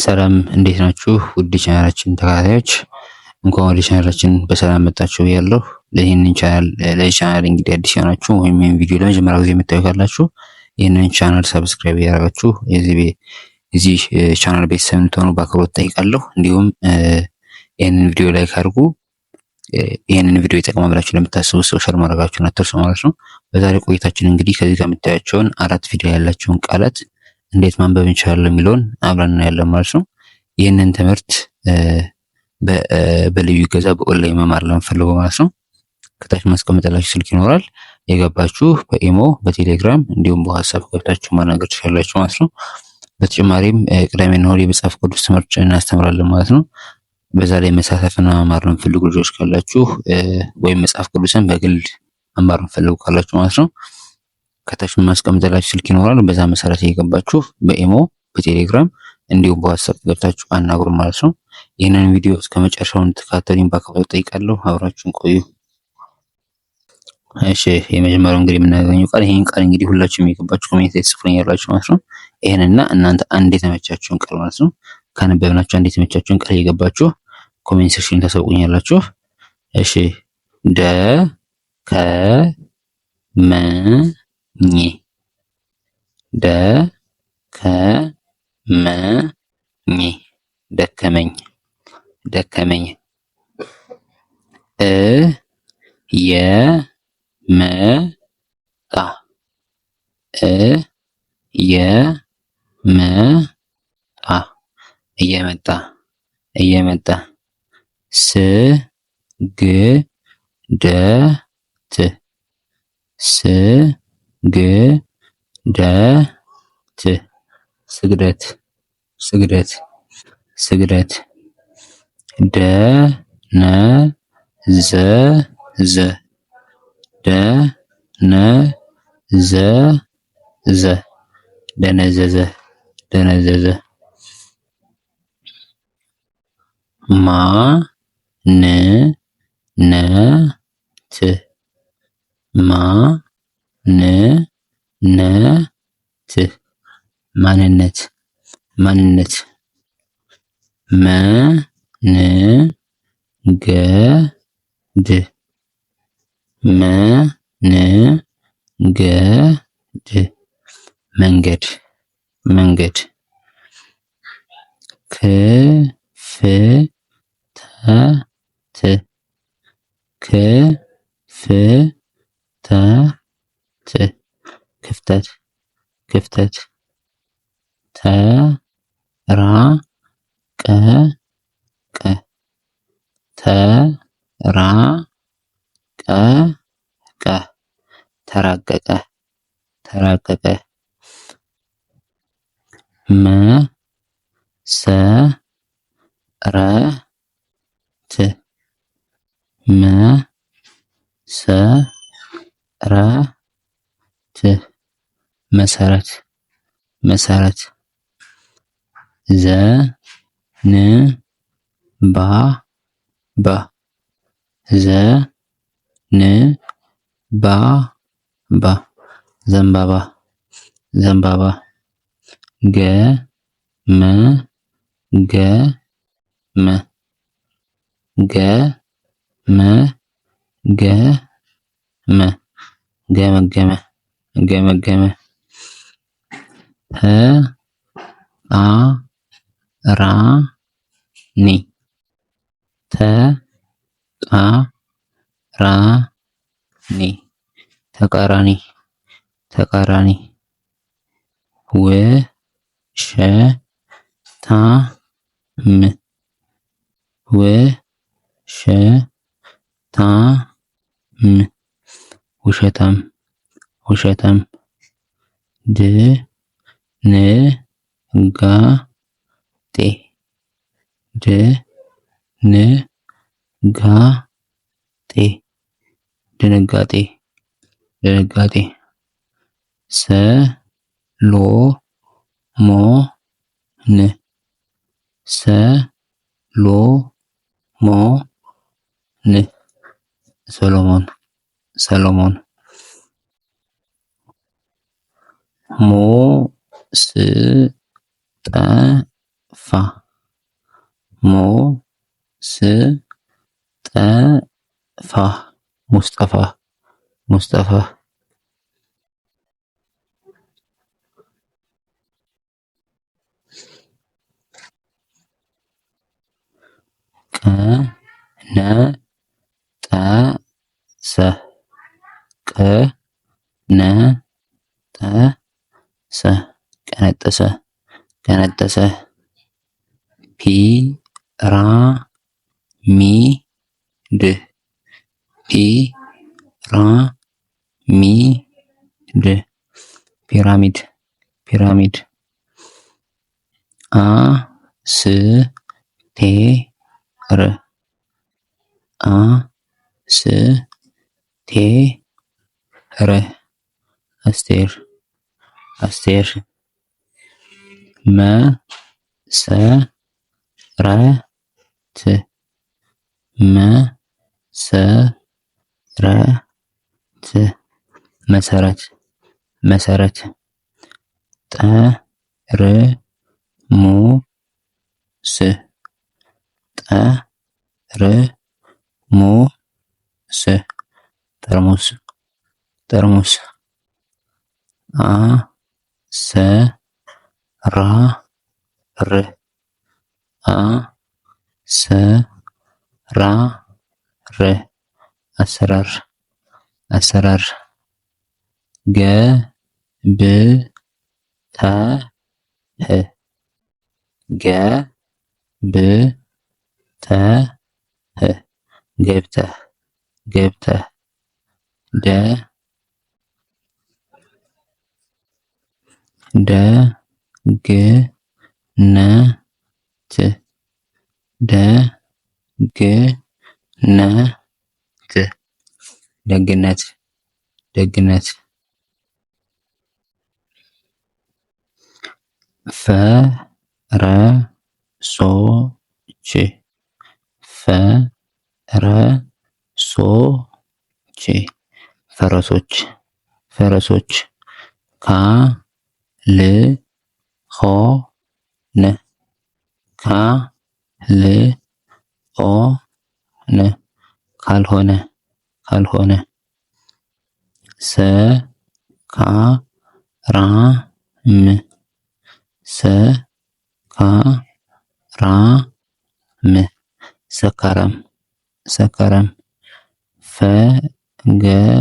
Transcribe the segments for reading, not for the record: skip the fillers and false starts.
ሰላም እንዴት ናችሁ? ውድ ቻናላችን ተከታታዮች እንኳን ወደ ቻናላችን በሰላም መጣችሁ ብያለሁ። ለዚህ ቻናል እንግዲህ አዲስ የሆናችሁ ወይም ይህን ቪዲዮ ለመጀመሪያ ጊዜ የምታዩ ካላችሁ ይህንን ቻናል ሰብስክራይብ ያደረጋችሁ የዚህ ቻናል ቤተሰብ እንድትሆኑ በአክብሮት ጠይቃለሁ። እንዲሁም ይህንን ቪዲዮ ላይክ አድርጉ። ይህንን ቪዲዮ ይጠቅማል ብላችሁ ለምታስቡ ሰው ሸር ማድረጋችሁን አትርሱ ማለት ነው። በዛሬ ቆይታችን እንግዲህ ከዚህ ጋር የምታያቸውን 4 ፊደል ያላቸውን ቃላት እንዴት ማንበብ እንችላለን የሚለውን አብረን እናያለን ማለት ነው። ይህንን ትምህርት በልዩ እገዛ በኦንላይን መማር ለምፈልጉ ማለት ነው ከታች ማስቀመጥላችሁ ስልክ ይኖራል። የገባችሁ በኢሞ በቴሌግራም እንዲሁም በዋትስአፕ ገብታችሁ ማናገር ትችላላችሁ ማለት ነው። በተጨማሪም ቅዳሜና እሁድ የመጽሐፍ ቅዱስ ትምህርት እናስተምራለን ማለት ነው። በዛ ላይ መሳተፍና መማር ለምፈልጉ ልጆች ካላችሁ ወይም መጽሐፍ ቅዱስን በግል መማር ለምፈልጉ ካላችሁ ማለት ነው ከታች ማስቀመጥላችሁ ስልክ ይኖራል። በዛ መሰረት እየገባችሁ በኢሞ በቴሌግራም እንዲሁም በዋትስአፕ ገብታችሁ አናግሩ ማለት ነው። ይህንን ቪዲዮ እስከ መጨረሻው እንድትከታተሉኝ በአክብሮት ጠይቃለሁ። አብራችሁን ቆዩ። እሺ የመጀመሪያው እንግዲህ የምናገኘው ቃል ይሄን ቃል እንግዲህ ሁላችሁም እየገባችሁ ኮሜንት ላይ ጽፉልኛላችሁ ማለት ነው። ይሄንና እናንተ አንድ የተመቻችሁን ቃል ማለት ነው ካነበብናችሁ አንድ የተመቻችሁን ቃል እየገባችሁ ኮሜንት ሴክሽን ታሳውቁኛላችሁ። እሺ ደ ከ መ ኝ ደ ከ መ ኝ ደከመኝ ደከመኝ የ መ ጣ የ መ ጣ እየመጣ እየመጣ ስ ግ ደ ት ስ ግ ደ ት ስግደት ስግደት ስግደት ደ ነ ዘ ዘ ደ ነ ዘ ዘ ደነዘዘ ደነዘዘ ማ ን ነ ት ማ ን ነ ት ማንነት ማንነት መ ን ገ ድ መ ን ገ ድ መንገድ መንገድ ክ ፍ ተ ት ክ ፍ ተ ት ክፍተት ክፍተት ተ ራ ቀ ቀ ተ ራ ቀ ቀ ተራቀቀ ተራቀቀ መ ሰ ረ ት መ ሰ ረ ት መሰረት መሰረት ዘ ን ባ ባ ዘ ን ባ ባ ዘንባባ ዘንባባ ገ መ ገ መ ገ መ ገ መ ገመገመ ገመገመ ተ አ ራ ኒ ተ አ ራ ኒ ተቃራኒ ተቃራኒ ወ ሸ ታ ም ወ ሸ ታ ም ውሸታም ውሸታም ድ ን ጋ ጤ ድ ን ጋ ጤ ድንጋጤ ድንጋጤ ሰ ሎ ሞ ን ሰ ሎ ሞ ን ሰሎሞን ሰሎሞን ሞ ስ ጠ ሙስጠፋ ሙስጠፋ ቀነጠሰ ፒራሚድ አስቴር መሰረት ጠርሙስ አሰራር ገብተህ ደግነት ፈረሶች ካልሆነ ሰካራም ፈገግታ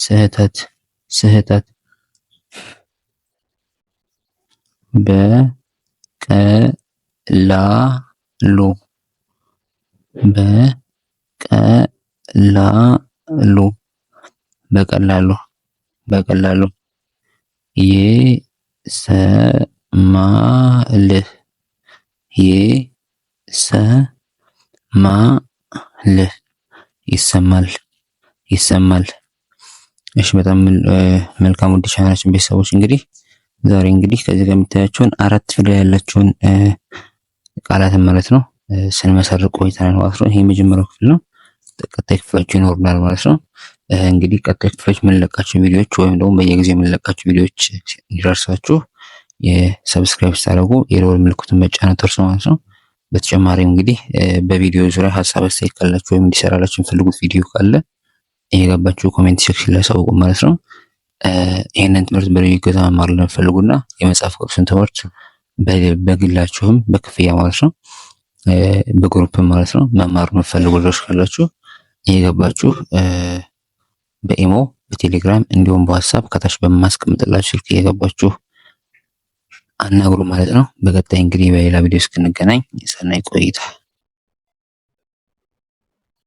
ምስራች ስህተት በቀላሉ ይሰማል። እሺ በጣም መልካም ውድ ቻናላችን ቤተሰቦች እንግዲህ ዛሬ እንግዲህ ከዚህ ጋር የምታያቸውን 4 ፊደል ያላቸውን ቃላትን ማለት ነው ስንመሰርቅ ቆይተናል ማለት ነው። ይሄ የመጀመሪያው ክፍል ነው። ቀጣይ ክፍሎች ይኖሩናል ማለት ነው። እንግዲህ ቀጣይ ክፍሎች የምንለቃቸው ቪዲዮዎች ወይም ደግሞ በየጊዜው የምንለቃቸው ቪዲዮዎች እንዲደርሳችሁ የሰብስክራይብ ስታደርጉ የደወል ምልክቱን መጫን አትርሱ ማለት ነው። በተጨማሪም እንግዲህ በቪዲዮ ዙሪያ ሀሳብ አስተያየት ካላችሁ ወይም እንዲሰራላችሁ የምትፈልጉት ቪዲዮ ካለ እየገባችሁ ኮሜንት ሴክሽን ላይ አሳውቁ ማለት ነው። ይህንን ትምህርት በልዩ እገዛ መማር ለምትፈልጉና የመጽሐፍ ቅዱስን ትምህርት በግላችሁም በክፍያ ማለት ነው በግሩፕ ማለት ነው መማር የምትፈልጉ ልጆች ካላችሁ እየገባችሁ በኢሞ በቴሌግራም እንዲሁም በዋትስአፕ ከታች በማስቀምጥላችሁ ስልክ እየገባችሁ አናግሩ ማለት ነው። በቀጣይ እንግዲህ በሌላ ቪዲዮ እስክንገናኝ ሰናይ ቆይታ